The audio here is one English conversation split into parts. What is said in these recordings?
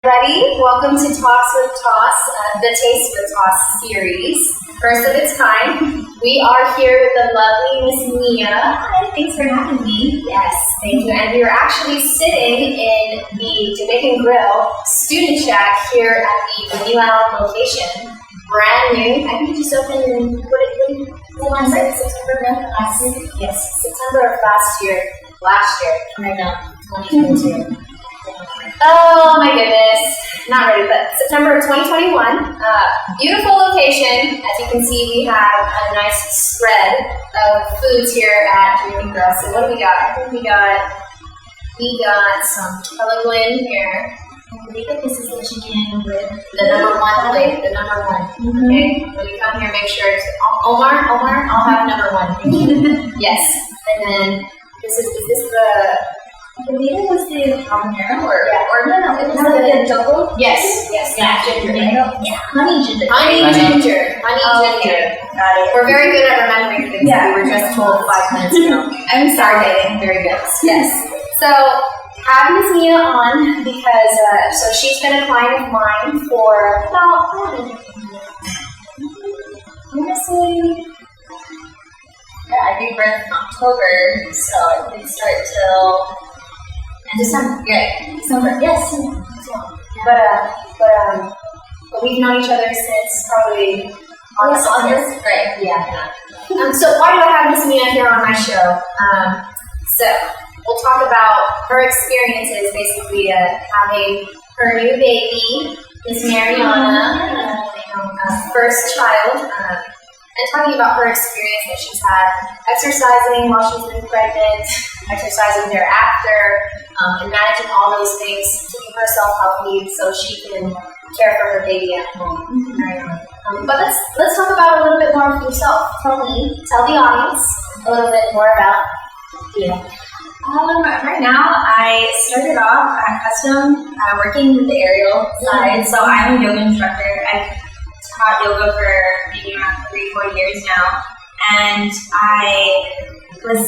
Everybody, welcome to Talks with Tås, the Taste with Tås series, first of its kind. We are here with the lovely Miss Mia. Hi, thanks for having me. Yes, thank you. And we are actually sitting in the Jamaican Grill student shack here at the Manila location. Brand new. I think it just opened in, September last year? Yes, September of last year. I know, 2022. Oh my goodness, not ready, but September of 2021. Beautiful location. As you can see, we have a nice spread of foods here at Jamaican Grill. So what do we got? I think we got some pelvic here. I believe that this is the chicken with the number one plate, the number one. Mm-hmm. Okay, when we come here, make sure it's Omar, I'll have number one. Yes, and then is this the? I believe it was the habanero or no, it was the double. Yes, ginger. Honey ginger. Honey ginger. Got it. We're very good at remembering things that we were just told 5 minutes ago. I'm sorry, Dating. Very good. Yes. So have Miss Mia on because so she's been a client of mine for about I gave birth in October, so it didn't start till December. Yes. But we've known each other since probably August. Right. Yeah. So why do I have Miss Mia here on my show? So we'll talk about her experiences, basically having her new baby, Miss Mariana, first child. And talking about her experience that she's had exercising while she's been pregnant, exercising thereafter, and managing all those things, keeping herself healthy so she can care for her baby at home. But let's talk about a little bit more of yourself. Tell the audience a little bit more about you. Right now, I started off at Custom working with the aerial side, so I'm a yoga instructor. I've taught yoga for maybe around 3-4 years now, and I was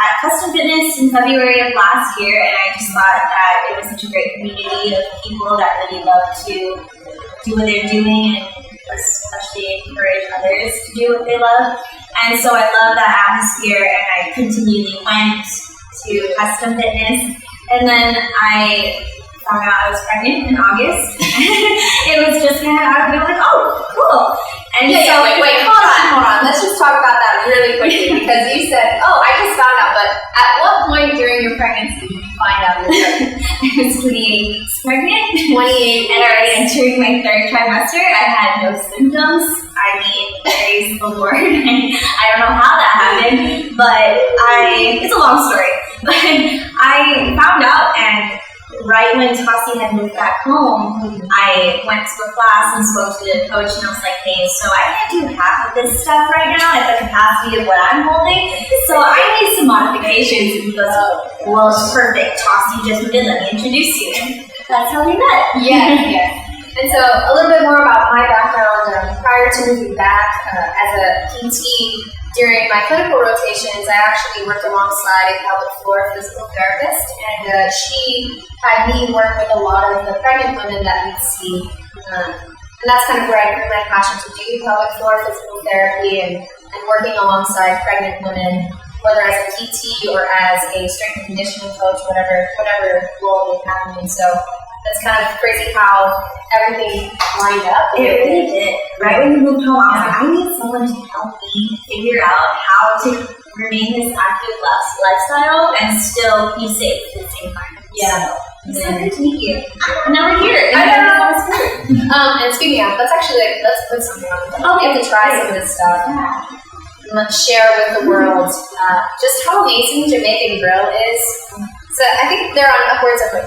at Custom Fitness in February of last year, and I just thought that it was such a great community of people that really love to do what they're doing and especially encourage others to do what they love. And so I love that atmosphere, and I continually went to Custom Fitness, and then I found out I was pregnant in August. It was just kind of out of me, like, oh, cool. And wait, hold on. Let's just talk about that really quickly because you said, oh, I just found out, but at what point during your pregnancy did you find out you were pregnant? I was 28 weeks pregnant. 28 and already entering my 3rd trimester. I had no symptoms. I mean, praise the Lord. I don't know how that happened, but it's a long story. But I found out, and right when Tås had moved back home, I went to a class and spoke to the coach, and I was like, hey, so I can't do half of this stuff right now at the capacity of what I'm holding, so I need some modifications. And he goes, well, perfect, Tås, you just did, let me introduce you. And that's how we met. Yes. And so a little bit more about my background. Prior to moving back as a PT, during my clinical rotations, I actually worked alongside a pelvic floor physical therapist, and she had me work with a lot of the pregnant women that we'd see. And that's kind of where I grew my passion to do pelvic floor physical therapy and working alongside pregnant women, whether as a PT or as a strength and conditioning coach, whatever role they have me. So that's kind of crazy how everything lined up. It really did. Right when we moved home, I was like, I need someone to help me figure out how to remain this active lifestyle and still be safe at the same time. Yeah. So good to meet you. And now we're here. I know. And speaking of, let's put something on. We have to try some of this stuff. And let's share with the world just how amazing Jamaican Grill is. So I think they're on upwards of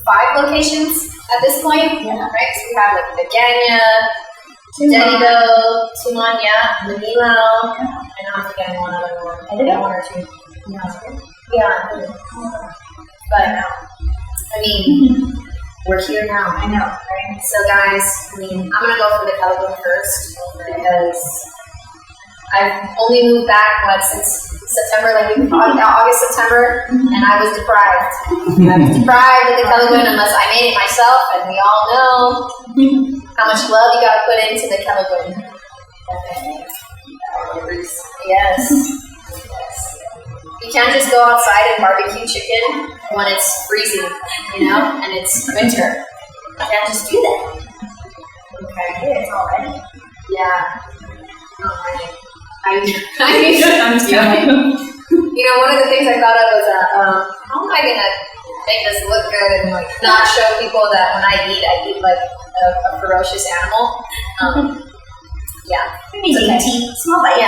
5 locations at this point, right? So we have the Ganya, Dedigo, Tumanya, Manila, and I'm forgetting one other one. I think one or two. Yeah. But I mean, we're here now. I know, right? So guys, I mean, I'm gonna go for the pelvic first because I've only moved back since September, like August, September, and I was deprived. I was deprived of the Kelaguen unless I made it myself, and we all know how much love you gotta put into the Kelaguen. Yes. You can't just go outside and barbecue chicken when it's freezing, and it's winter. You can't just do that. Okay. It's all ready. Yeah. I'm sorry. One of the things I thought of was how am I gonna make this look good and not show people that when I eat like a ferocious animal? Yeah. Maybe dainty, small bites.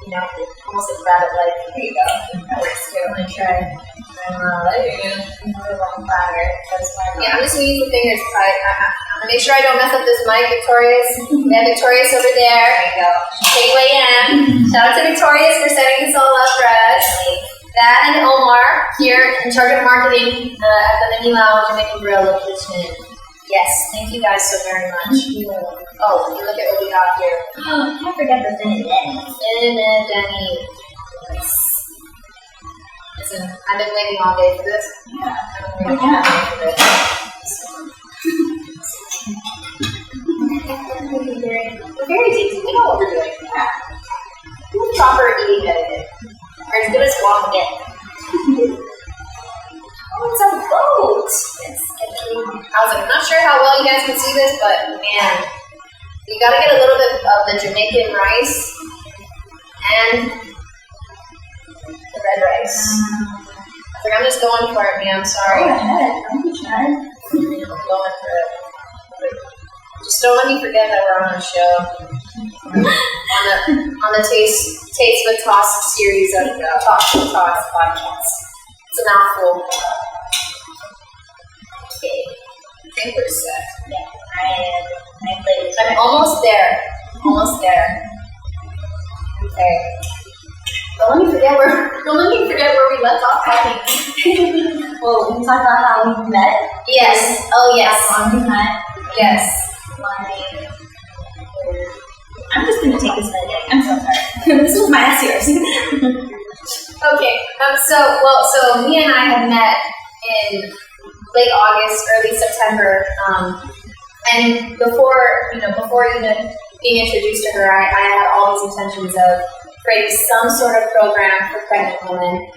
Yeah. Almost as bad as here you go. That works too. I'm gonna try. Yeah, I'm just gonna use the fingers. I'm gonna make sure I don't mess up this mic, Victorious. We have Victorious over there. There you go. Take away in. Shout out to Victorious for setting this all up for us. That and Omar here in charge of marketing at the Mini Lounge Jamaican Grill location. Yes, thank you guys so very much. Oh, look at what we got here. Can't forget the Denny. Yes. Listen, I've been waiting all day for this. Yeah. We're very dainty. We know what we're doing. Yeah. Proper eating etiquette. Or as good as walk again. Oh, it's a boat. I was I'm not sure how well you guys can see this, but man, you gotta get a little bit of the Jamaican rice and the red rice. I'm just going for it, man. I'm sorry. Go ahead. I'm going for it. Just don't let me forget that we're on a show. on the Taste with Tås series of Talk with Tås podcast. It's a mouthful. Okay. I think we're set. Yeah. I'm almost there. Almost there. Okay. Don't let me forget where we left off talking. Well, we talked about how we met. Yes. Oh yes. How long we met. Yes. I'm just gonna take this minute. I'm so sorry. This is my series. Okay. So Mia and I had met in late August, early September, and before even being introduced to her, I had all these intentions of creating some sort of program for pregnant women.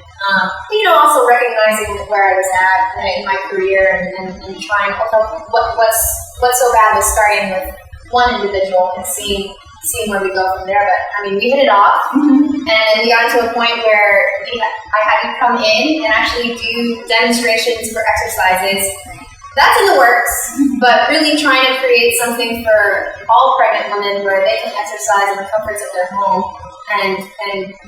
Also recognizing where I was at in my career and trying what's so bad with starting with one individual and seeing where we go from there. But we hit it off, and we got to a point where I had to come in and actually do demonstrations for exercises. That's in the works, but really trying to create something for all pregnant women where they can exercise in the comforts of their home and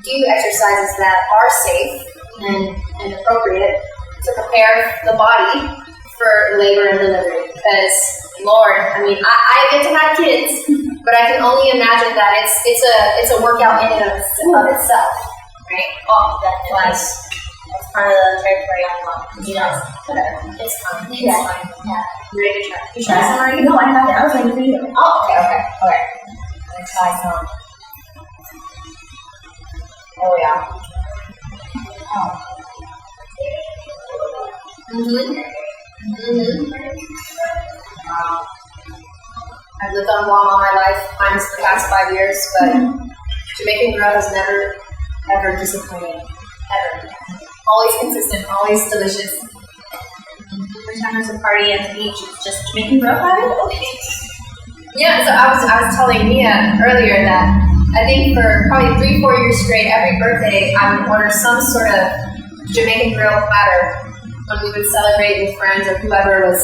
do exercises that are safe and appropriate to prepare the body for labor and delivery. Because, Lord, I get to have kids, but I can only imagine that it's a workout in and of itself, right? Oh, that's part of the territory I'm on. Whatever. It's fine. It's fine. Yeah. You ready to try? You try some already? No, I have it. I was waiting for you. Oh, okay. Let's try some. Oh, yeah. Wow. I've lived on Guam all my life, times the past 5 years, but Jamaican Grill has never, ever disappointed. Ever. Always consistent, always delicious. Every time there's a party at the beach, it's just Jamaican Grill party? Okay. Yeah, so I was telling Mia earlier that I think for probably 3-4 years straight, every birthday I would order some sort of Jamaican Grill platter when we would celebrate with friends or whoever was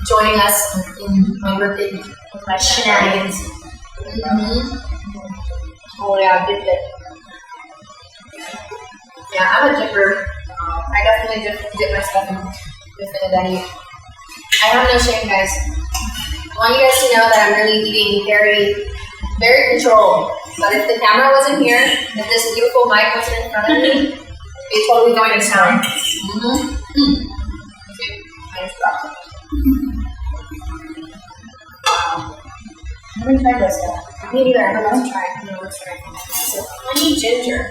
joining us in my birthday with my shenanigans. Oh yeah, dipped it. Yeah, I'm a dipper. I definitely dip my stuff in different than you. I have no shame, guys. I want you guys to know that I'm really eating very, very controlled. But if the camera wasn't here, if this beautiful mic wasn't in front of me, it'd be totally going to town. Nice drop. I haven't tried this yet. Me neither. I don't want to try it. Let's try it. piece of honey ginger,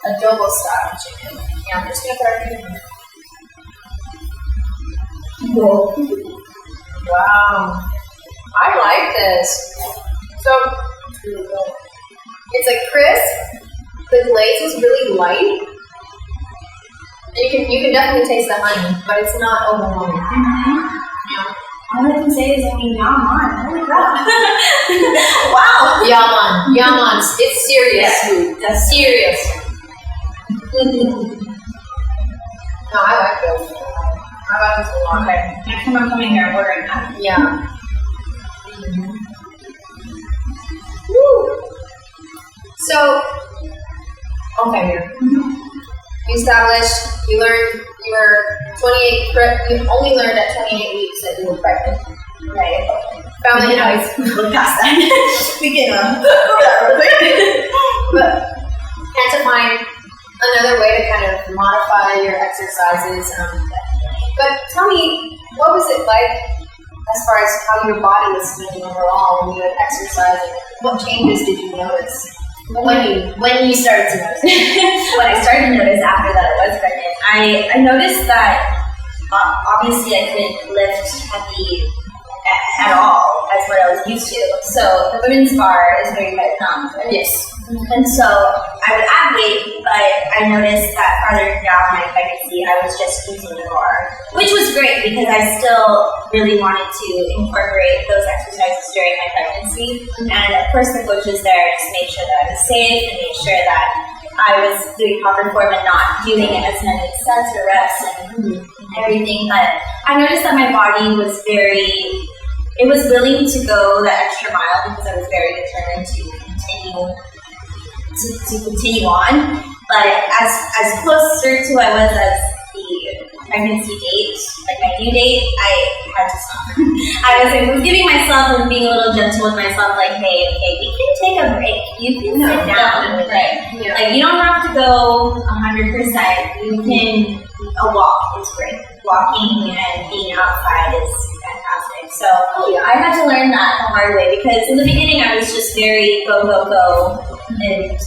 adobo style chicken. Yeah, I'm just gonna throw it in. Whoa. Wow. I like this. So, it's like crisp. The glaze is really light. You can definitely taste the honey, but it's not overwhelming. Yeah. All I can say is, yaman. Holy crap. Wow. Yaman. It's serious food. That's serious. No, I like those. I like this a lot. Okay. Next time I'm coming here, I'm ordering that. Yeah. Woo. So, okay, here. You established, you learned you were 28, you only learned at 28 weeks that you were pregnant. Right. Family advice. Look past that. We can go that real quick. But had to find another way to kind of modify your exercises. But tell me, what was it like as far as how your body was feeling overall when you had exercise? What changes did you notice? When you started to notice? When I started to notice after that I was pregnant, I noticed that obviously I couldn't lift heavy at all as what I was used to. So the women's bar is 35 pounds. Yes. And so I would add weight, but I noticed that farther down my pregnancy, I was just using the bar, which was great because I still really wanted to incorporate those exercises during my pregnancy. And of course, the coach was there to make sure that I was safe and make sure that I was doing proper form and not doing as many sets or reps and everything. But I noticed that my body was it was willing to go that extra mile because I was very determined to continue on. But as closer to I was as the pregnancy date, like my due date, I had to stop. I was giving myself and being a little gentle with myself, like, hey, we can take a break. You can sit down. Right? Yeah. Like, you don't have to go 100%. You can, a walk is great. Walking and being outside is fantastic. So I had to learn that the hard way because in the beginning I was just very go, and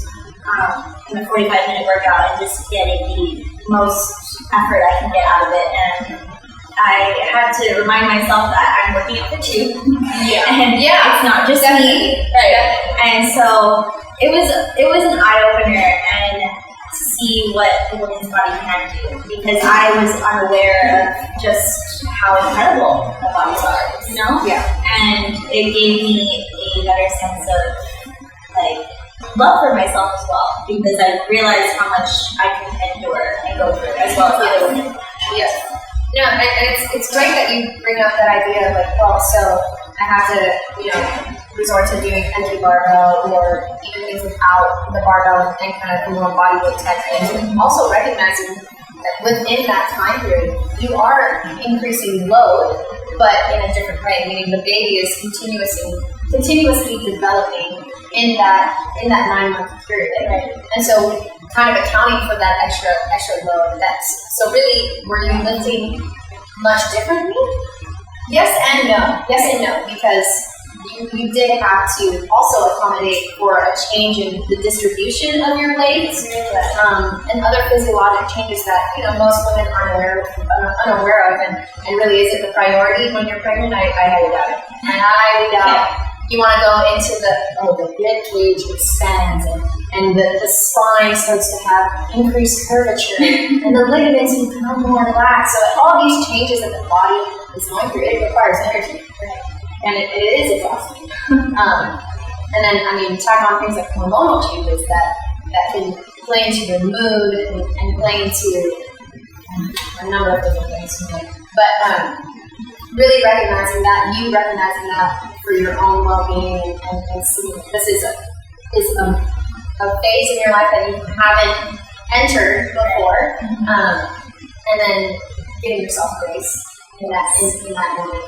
in a 45-minute workout and just getting the most effort I can get out of it. And I had to remind myself that I'm working out for two. And it's not just me. Right. And so it was an eye-opener and to see what the woman's body can do because I was unaware of just how incredible the bodies are, you know? Yeah. And it gave me a better sense of like love for myself as well because I realized how much I can endure and go through as well as the other women. Yes. No, and it's great that you bring up that idea of like, well, so I have to, resort to doing empty barbell or even things without the barbell and kind of more bodyweight type things. And also recognizing that within that time period, you are increasing load, but in a different way, meaning the baby is continuously developing in that 9-month period, right? And so kind of accounting for that extra load. So really, were you lifting much differently? Yes and no, because you did have to also accommodate for a change in the distribution of your legs and other physiologic changes that most women are unaware of, and really is it the priority when you're pregnant? I highly doubt it. And I highly doubt you want to go into the rib cage expands and the spine starts to have increased curvature and the ligaments become more relaxed. So all these changes that the body is going through, it requires energy. And it is exhausting. And then, tack on things like hormonal changes that can play into your mood and play into a number of different things. But really recognizing that for your own well-being and seeing this is a phase in your life that you haven't entered before, and then giving yourself grace. In that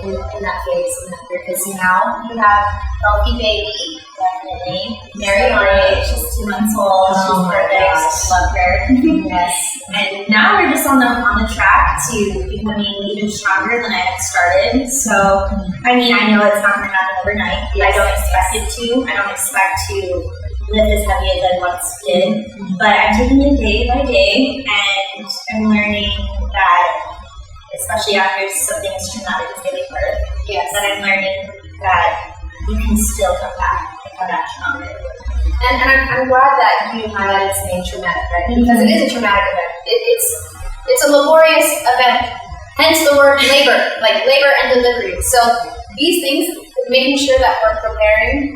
moment, in that phase, because now you have a healthy baby, definitely. Mary Ray, she's 2 months old, she's perfect, love her. Yes. And now we're just on the track to becoming even stronger than I had started. So, I know it's not going to happen overnight. Yes. I don't expect it to. I don't expect to lift as heavy as I once did. But I'm taking it day by day, and I'm learning that, especially after something as traumatic as giving birth, that I'm learning that you can still come back and come back stronger. And I'm glad that you highlighted saying traumatic, right? Because it is a traumatic event. It's a laborious event, hence the word labor, like labor and delivery. So these things, making sure that we're preparing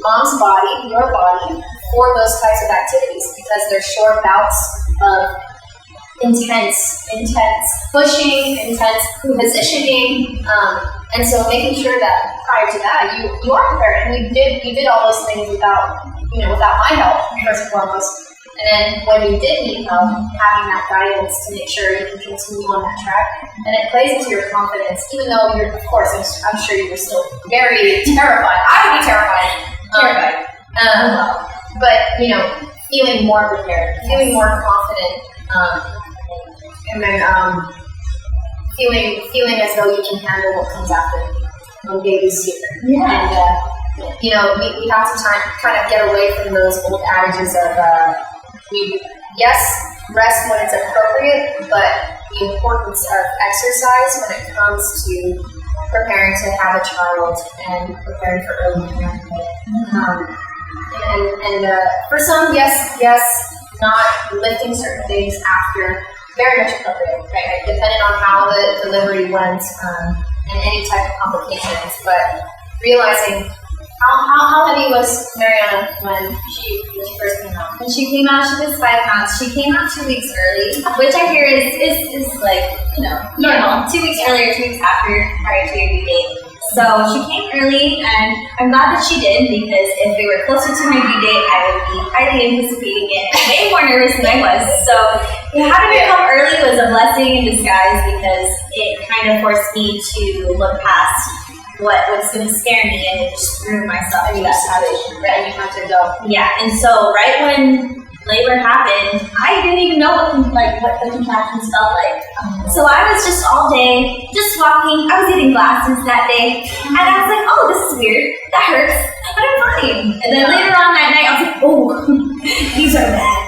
mom's body, your body, for those types of activities, because they're short bouts of intense pushing, intense positioning, and so making sure that prior to that you are prepared, and you did all those things without my help first and foremost. And then when you did need help, having that guidance to make sure you can continue on that track, and it plays into your confidence, even though you're, of course, I'm sure you were still very terrified. I would be terrified. But feeling more prepared, feeling more confident, and then feeling as though you can handle what comes after when baby's here. Yeah. And we have to kind of get away from those old adages of rest when it's appropriate, but the importance of exercise when it comes to preparing to have a child and preparing for early parenthood. And for some, yes, not lifting certain things after, very much appropriate, right? Depending on how the delivery went and any type of complications, but realizing how heavy was Mariana when she first came out? When she came out, she was 5 pounds. She came out 2 weeks early, which I hear is like, normal. 2 weeks earlier, 2 weeks after, prior to your due date. So she came early, and I'm glad that she did, because if we were closer to my due date, I would be highly anticipating it and way more nervous than I was. So having her come early was a blessing in disguise, because it kind of forced me to look past what was going to scare me and just threw myself into that situation. Right, you have to go. Yeah, and so right when labor happened, I didn't even know what the contractions felt like. So I was just all day, just walking. I was getting glasses that day, and I was like, oh, this is weird. That hurts, but I'm fine. And then later on that night, I was like, oh, these are bad.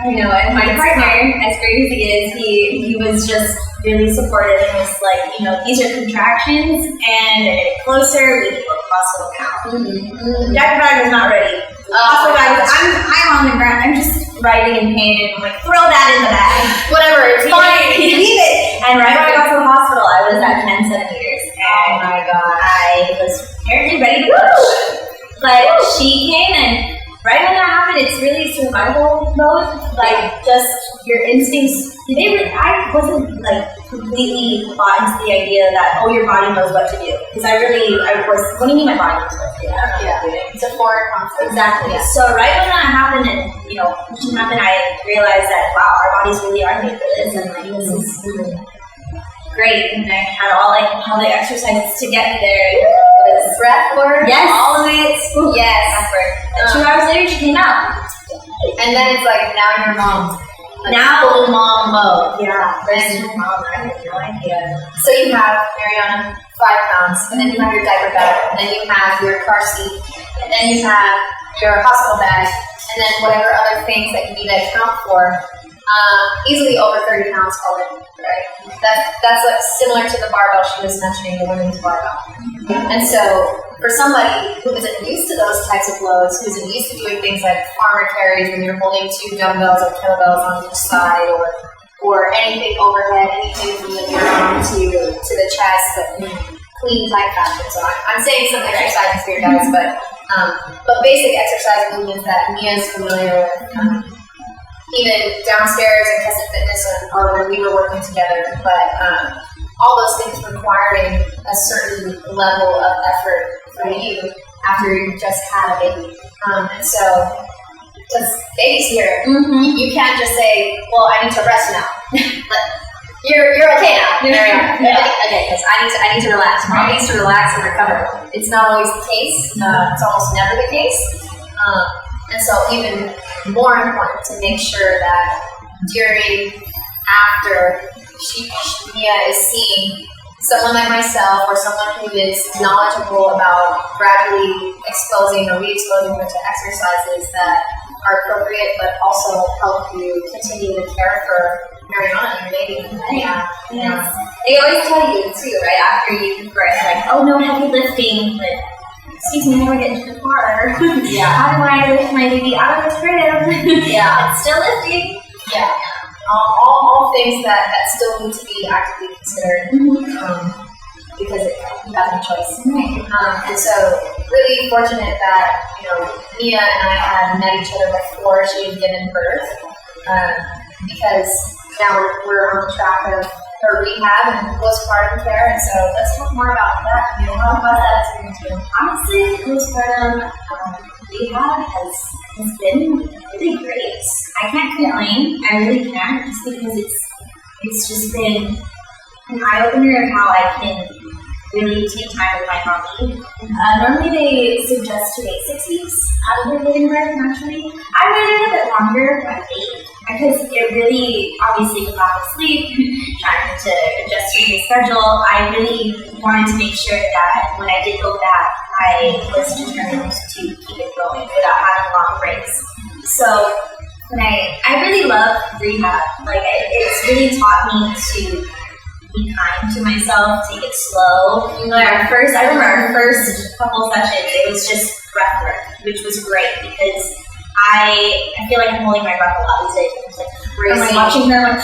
I know, and my partner, as great as he is, he was just really supportive and was like, these are contractions, and they're getting closer, we need to go to the hospital now. Dr. Bag was not ready. Hospital bag was, I'm on the ground, I'm just writhing in pain, and I'm like, throw that in the bag. Whatever, it's fine. Leave it. And right when I got to the hospital, I was at 10 centimeters. Oh my God. I was apparently ready to push. But she came, and right when that happened, it's really survival mode. Like, just your instincts. I wasn't completely bought into the idea that, your body knows what to do. Because I was, what do you mean my body knows what to do? I don't know what to do. It's a foreign concept. Exactly. Yeah. So right when that happened, and pushing happened, I realized that, wow, our bodies really are made for this, and this is really great. And I had all the exercises to get me there. Breath work, yes, all of it. Yes. Breath work. And 2 hours later, she came out. And then it's like, now you're mom. Now full mom mode. Yeah. First mom, I have no idea. So you have Mariana, 5 pounds, and then you have your diaper bag, and then you have your car seat, and then you have your hospital bag, and then whatever other things that you need to account for. Easily over 30 pounds already, right? That's like similar to the barbell she was mentioning, the women's barbell. And so for somebody who isn't used to those types of loads, who isn't used to doing things like farmer carries when you're holding 2 dumbbells or kettlebells on each side, or anything overhead, anything from the ground to the chest, but clean type fashion. So I'm saying some exercises here, guys, but basic exercise movements that Mia's familiar with. Even downstairs in Custom Fitness or when we were working together, but all those things requiring a certain level of effort from you after you just had a baby. And so, because baby's here, you can't just say, well, I need to rest now. You're okay now. Okay, because I need to relax. Mom needs to relax and recover. It's not always the case. It's almost never the case. And so even more important to make sure that during, after Mia is seeing someone like myself or someone who is knowledgeable about gradually exposing or re-exposing them to exercises that are appropriate but also help you continue to care for Mariana and your baby. Yeah. They always tell you too, right, after you give birth, like, oh no heavy lifting, but excuse me, when we're getting to the car. Yeah. How do I lift my baby out of the crib? Yeah. It's still lifting. Yeah. All things that still need to be actively considered because you have no choice. Right. And so, really fortunate that Mia and I had met each other before she had given birth, because now we're on the track of her rehab and postpartum care. And so, let's talk more about that. How about that experience? Honestly, postpartum rehab has been really great. I can't complain. I really can't, just because it's just been an eye-opener of how I can really take time with my mommy. Normally they suggest to wait 6 weeks out of her giving birth naturally. I waited a bit longer, but 8, because it really, obviously with lack of sleep, trying to adjust to the schedule, I really wanted to make sure that when I did go back, I was determined to keep it going without having long breaks. So when I really love rehab. Like it's really taught me to be kind to myself, take it slow. I remember our first couple sessions, it was just breath work, which was great because I feel like I'm holding my breath a lot these days. I'm like watching her like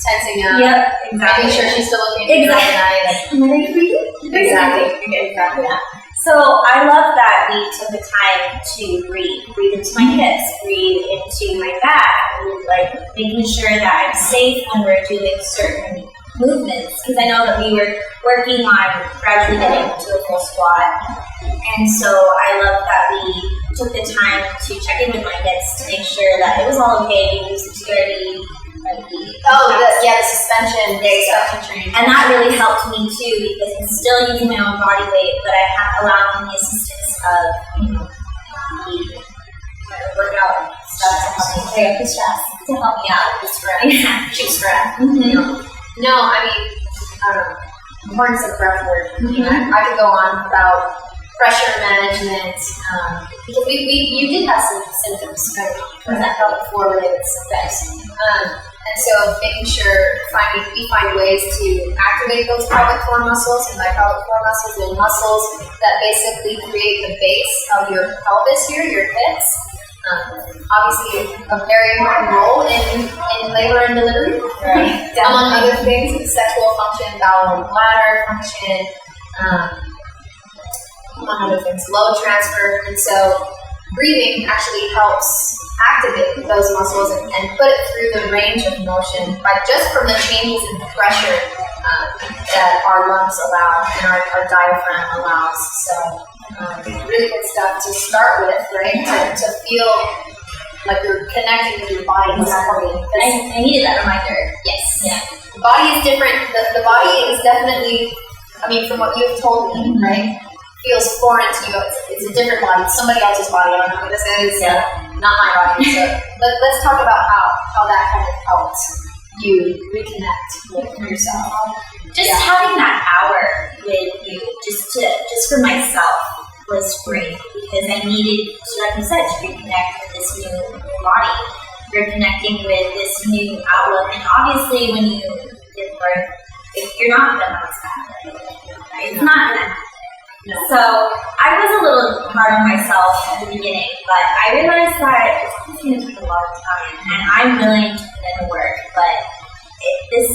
tensing up. Yep, exactly. Making sure she's still looking good at night. Am I ready for you? Exactly. Yeah. So I love that we took the time to breathe into my hips, breathe into my back, like making sure that I'm safe when we're doing certain movements, because I know that we were working on gradually getting to a full squat, and so I love that we took the time to check in with my hips to make sure that it was all okay. We used security, the suspension training, and that really helped me too because I'm still using my own body weight, but I have allowing the assistance of the workout stuff to help me clear up the stress, to help me out with the stress. Yeah, cheap stress. No, I mean, importance of breath work. I could go on about pressure management, because you did have some symptoms from that pelvic floor related symptoms. And so making sure we find ways to activate those pelvic floor muscles, and by pelvic floor muscles, the muscles that basically create the base of your pelvis here, your hips. Obviously, a very important role in labor and delivery, right? Among other things, sexual function, bowel and bladder function, among other things, load transfer. And so breathing actually helps activate those muscles and put it through the range of motion by just from the changes in pressure that our lungs allow and our diaphragm allows. So really good stuff to start with, right? To feel like you're connecting with your body and supporting. I needed that reminder. Yes. Yeah. The body is different. The body is definitely, I mean, from what you've told me, right? Feels foreign to you. It's a different body. It's somebody else's body. I don't know who this is. Not my body. So let's talk about how that kind of helps you reconnect with yourself. Just having that hour with you, just for myself, was great because I needed, like you said, to reconnect with this new body. You're connecting with this new outlook, and obviously, when you give birth, if you're not gonna bounce back, right? It's not gonna happen. No. So I was a little hard on myself at the beginning, but I realized that it's going to take a lot of time, and I'm willing to put in the work. But this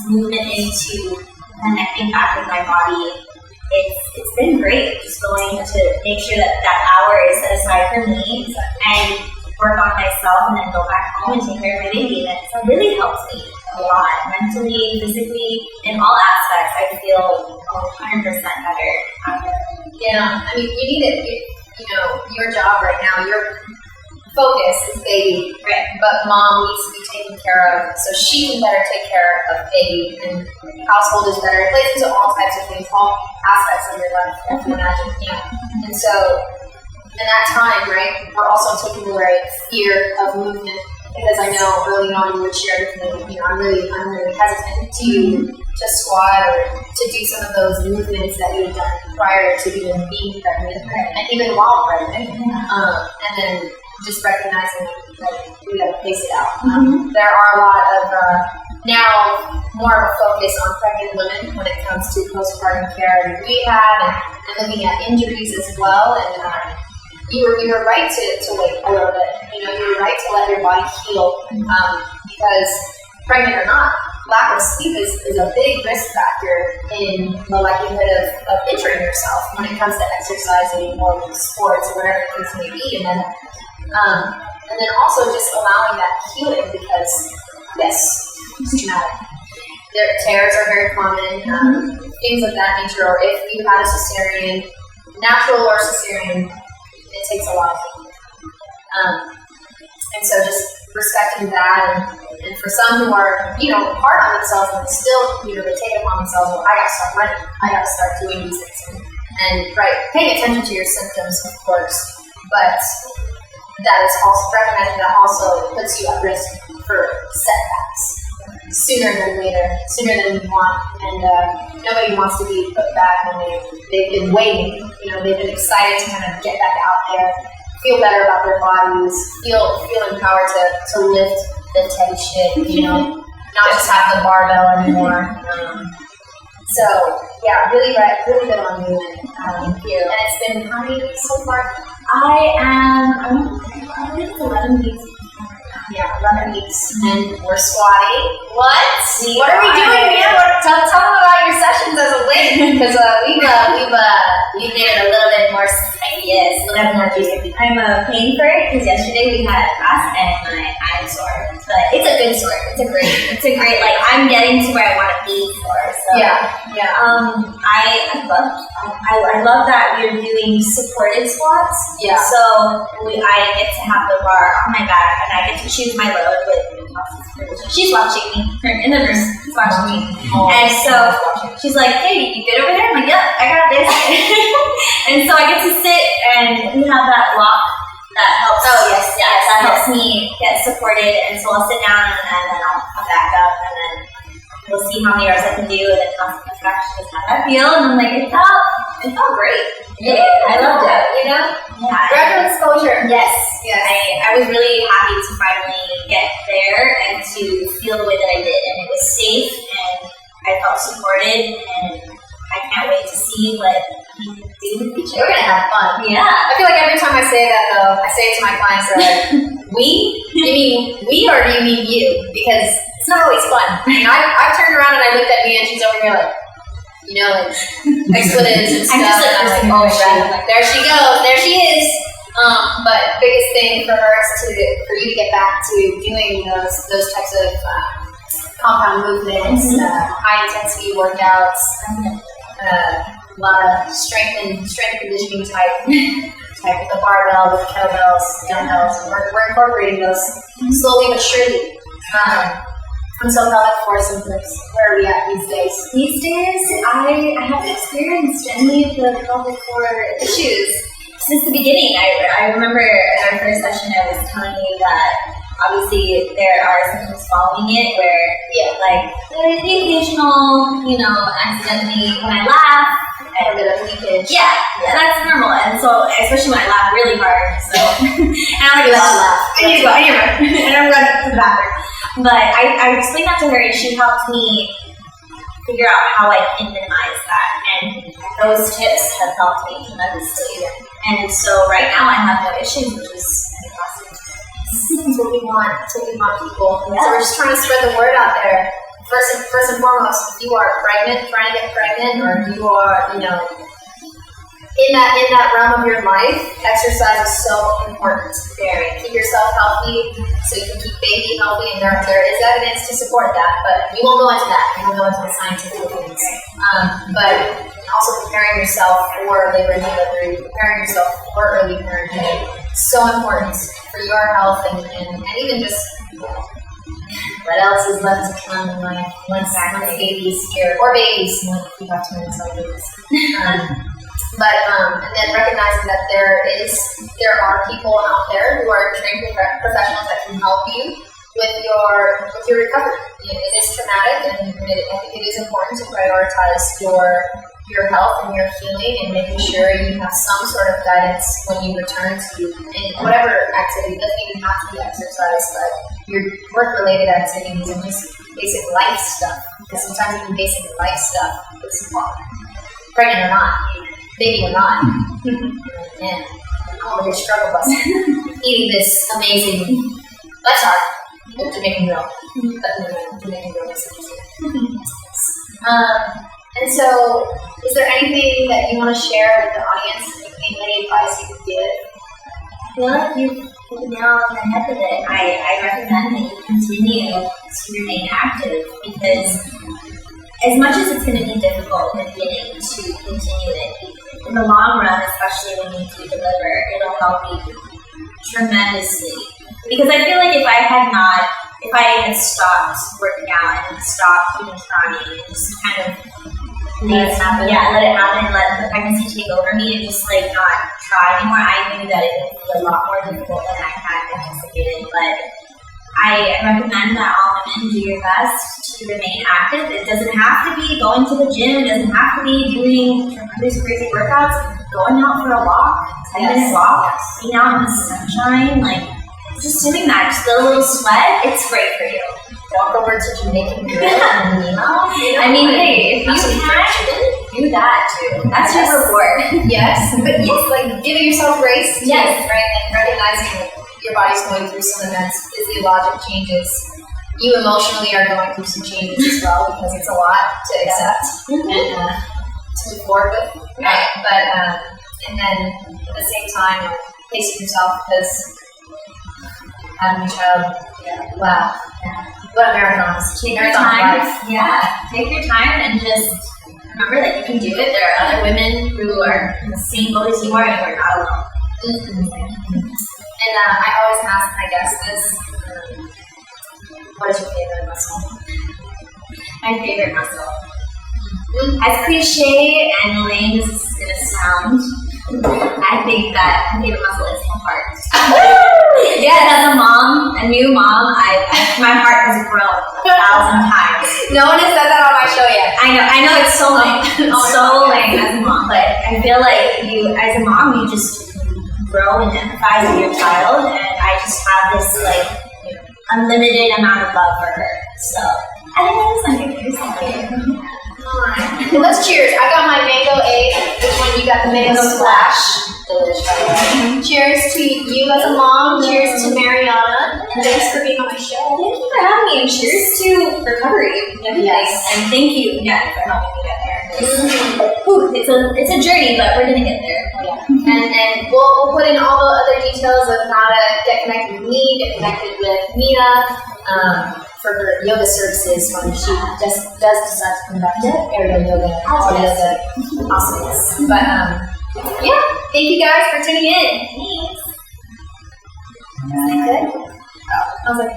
movement into connecting back with my body, it's been great. Just going to make sure that hour is set aside for me and work on myself, and then go back home and take care of my baby. And it's really helps me a lot, mentally, physically, in all aspects. I feel 100% better after. Yeah, I mean, you need it. Your job right now, your focus is baby, right? But mom needs to be taken care of, so she can better take care of baby, and household is better. It plays into all types of things, all aspects of your life, you can imagine. Yeah. And so, in that time, right, we're also taking away fear of movement because I know early on you would share with me, I'm really hesitant to squat or to do some of those movements that you had done prior to even being pregnant, and even while pregnant, and then just recognizing that we got to pace it out. There are a lot of now more of a focus on pregnant women when it comes to postpartum care and rehab and looking at injuries as well. And you were right to wait a little bit. You were right to let your body heal because pregnant or not, lack of sleep is a big risk factor in the likelihood of injuring yourself when it comes to exercising or sports or whatever the case may be. And then also just allowing that healing because, yes, it's traumatic. Their tears are very common, things of that nature, or if you had a cesarean, natural or cesarean, it takes a lot of healing. And so just respecting that, and for some who are, hard on themselves and still, they take it upon themselves, well, I got to start running, I got to start doing these things. And paying attention to your symptoms, of course, but that is also recognizing that also puts you at risk for setbacks sooner than later, sooner than you want. And nobody wants to be put back when they've been waiting. They've been excited to kind of get back out there, feel better about their bodies, feel empowered to lift the heavy shit, not just have the barbell anymore. So yeah, really good on you. And it's been how many weeks so far? I think it's 11 weeks. Yeah, 11 weeks. And we're squatting. What are we doing, Mia? Tell them about your sessions as a weight, because we've made it a little bit more, a little bit more juicy. I'm paying for it because yesterday we had a class and I'm sore. But it's a good sore. It's a great, I'm getting to where I want to be for. So yeah. I love that you're doing supported squats. Yeah. So I get to have the bar on my back and I get to choose my load with she's watching me. In the room, she's watching me. And so she's like, "Hey, you good over there?" I'm like, "Yep, I got this." And so I get to sit and we have that lock that helps. Oh yes. That helps me get supported. And so I'll sit down and then I'll back up and then we'll see how many reps I can do and then constant contractions, how that feel. And I'm like, it felt great. Yeah, I loved it. Yeah. Gradual exposure. Yes. I was really happy to finally get there and to feel the way that I did, and it was safe and I felt supported, and I can't wait to see what you can do in the future. We're gonna have fun. Yeah. I feel like every time I say that though, I say it to my clients, they're like, "We? You mean we or do you mean you?" Because it's not always fun. I turned around and I looked at Mia and she's over here like, expletives and stuff. I'm just and I'm like, oh shit, there she goes, there she is. But biggest thing for her is for you to get back to doing those types of compound movements, high intensity workouts, a lot of strength conditioning type with the barbell, with kettlebells, dumbbells. We're incorporating those slowly but surely. And so pelvic floor symptoms, where are we at these days? These days, I haven't experienced any of the pelvic floor issues since the beginning. I remember in our first session, I was telling you that obviously there are symptoms following it where, the occasional, accidentally when I laugh, a bit of leakage. Yeah, that's normal. And so, especially when I laugh really hard, and I'm like, laugh. I need to go, and I'm running to the bathroom. But I explained that to her, and she helped me figure out how I can minimize that. And those tips have helped me tremendously. And so right now I have no issues, which is awesome. That's what we want. That's what we want, people. Yeah. So we're just trying to spread the word out there. First and foremost, if you are pregnant, trying to get pregnant, or you are, in that realm of your life, exercise is so important. Keep yourself healthy so you can keep baby healthy, and there is evidence to support that, but we won't go into that. We won't go into the scientific things. But also preparing yourself for labor and delivery, preparing yourself for early parenthood, so important for your health and even just what else is left to come in life once baby's here, or babies, if you have 2 minutes like this. And then recognizing that there are people out there who are trained professionals that can help you with your recovery. It is traumatic, and I think it is important to prioritize your health and your healing, and making sure you have some sort of guidance when you return to whatever activity. It doesn't even have to be exercise, but your work-related activities and just basic life stuff. Because sometimes even basic life stuff is important. Pregnant or not, baby or not. Man, I'm over here struggle busting. Eating this amazing, that's hard, Jamaican girl. Jamaican girl makes it easier. And so, is there anything that you want to share with the audience? Any advice you could give? I feel like you hit the nail on the head with it. I recommend that you continue to remain active, because as much as it's going to be difficult in the beginning to continue it, in the long run, especially when you do deliver, it'll help you tremendously. Because I feel like if I had stopped working out and stopped even trying and just kind of let it happen, let the pregnancy take over me and just not try anymore, I knew that it would be a lot more difficult than I had anticipated. But I recommend that all women do your best to remain active. It doesn't have to be going to the gym, it doesn't have to be doing tremendous crazy workouts. Going out for a walk, 10-minute walk, being out in the sunshine, just doing that, just a little sweat, it's great for you. Walk over to Jamaican Grill and Mia. I mean, hey, if you can, do that too. That's your reward. Yes, but giving yourself grace. Yes. Right, and recognizing that your body's going through some immense physiologic changes. You emotionally are going through some changes as well, because it's a lot to accept and to move forward with. Right. But and then at the same time, pacing yourself, because having a child, wow. What a marathon. Take your time. Take your time and just remember that you can do it. There are other women who are in the same boat as you are, and we're not alone. And I always ask my guests this, what is your favorite muscle? My favorite muscle. As cliche and lame as this is going to sound, I think that my favorite muscle is the heart. Yes, as a new mom, my heart has grown 1,000 times. No one has said that on my show yet. I know it's so lame. It's so lame as a mom, but I feel like you, as a mom, you just grow and empathize with your child, and I just have this unlimited amount of love for her. So I think that is my favorite. Alright. Well, let's cheers. I got my mango egg. Which one? You got the mango splash. Delicious. Cheers to you as a mom. Cheers to Mariana. And thanks for being on my show. Thank you for having me. And cheers to recovery. Yes. And thank you again for helping me get there. It's a journey, but we're gonna get there. Yeah. And we'll put in all the other details of how to get connected with me, get connected with Mia. For her yoga services when she just does decide to come back to aerial yoga or yoga awesomeness. But thank you guys for tuning in. Thanks. Is that good? I was like,